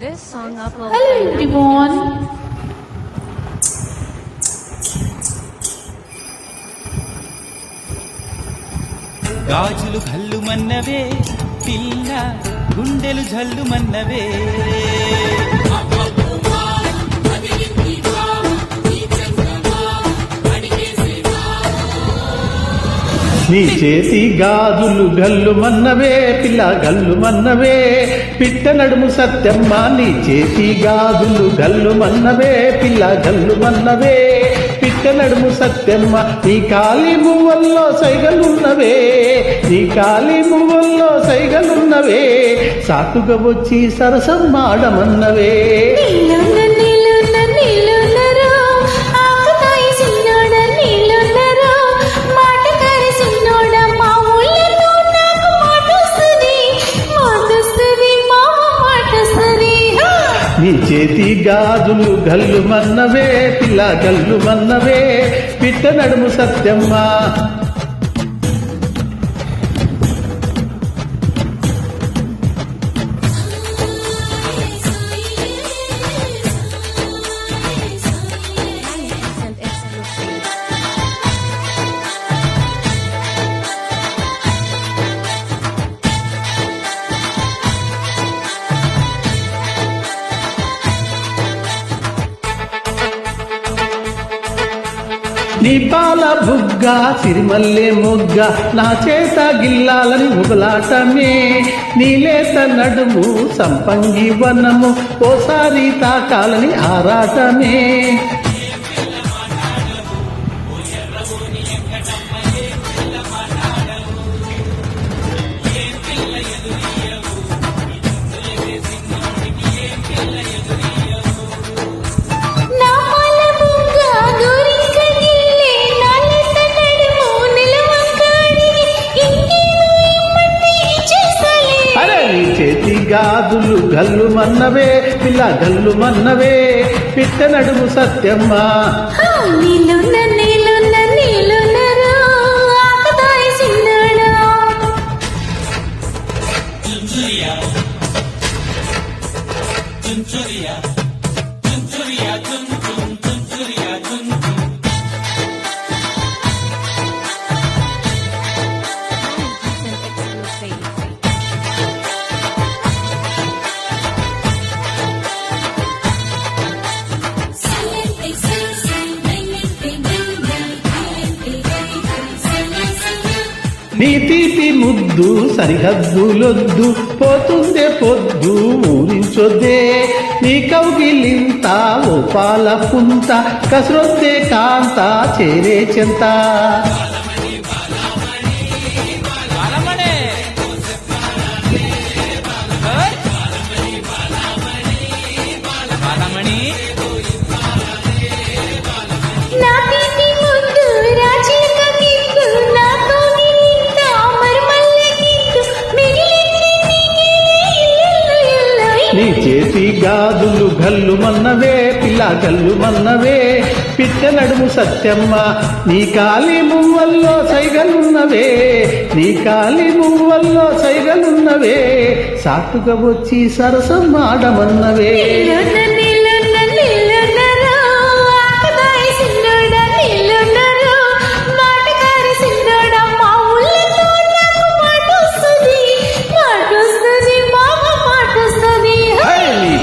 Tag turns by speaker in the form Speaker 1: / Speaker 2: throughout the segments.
Speaker 1: This song uploaded.
Speaker 2: Hello everyone.
Speaker 3: గాజులు భల్లుమన్నవే పిల్ల గుండెలు జల్లుమన్నవే
Speaker 4: నీ చేతి గాజులు గల్లు మన్నవే పిల్ల గల్లు మన్నవే పిట్ట నడుము సత్యమ్మ నీ చేతి గాజులు గల్లు మన్నవే పిల్ల గల్లు మన్నవే పిట్ట నడుము సత్యమ్మ నీ కాలి మువ్వల్లో సైగలున్నవే నీ కాలి మువ్వల్లో సైగలున్నవే సాటుగా వచ్చి సరసం మాడమన్నవే నీ చేతి గాజులు గల్లు మన్నవే పిల్ల గల్లు మన్నవే పిట్ట నడుము సత్యమ్మ నీ పాల బుగ్గ సిరిమల్లె మొగ్గ నా చేత గిల్లాలని ముగలాటమే నీలేత నడుము సంపంగి వనము ఓసారి తాకాలని ఆరాటమే చేతి గాజులు గల్లు మన్నవే పిల్ల గల్లు మన్నవే పిట్ట నడుము సత్యమ్మ నీ తీపి ముద్దు సరిహద్దులొద్దు పోతుందే పొద్దు ఊరించొద్దే నీ కౌగిలింత ఓ పాల పుంత కసరొద్దే కాంత చేరే చెంత నీ చేతి గాజులు గల్లు మన్నవే పిల్ల గల్లు మన్నవే పిట్ట నడుము సత్యమ్మ నీ కాలి మువ్వల్లో సైగలున్నవే నీ కాలి మువ్వల్లో సైగలున్నవే సాటుగా వచ్చి సరసం మాడమన్నవే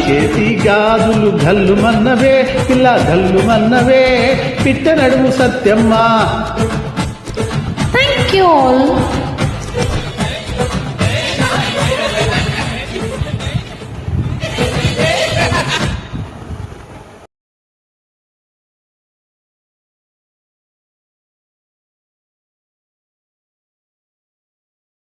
Speaker 4: చేతి గాజులు గల్లు మన్నవే పిల్ల గల్లు మన్నవే పిట్ట నడుము సత్యమ్మ.
Speaker 2: Thank you all.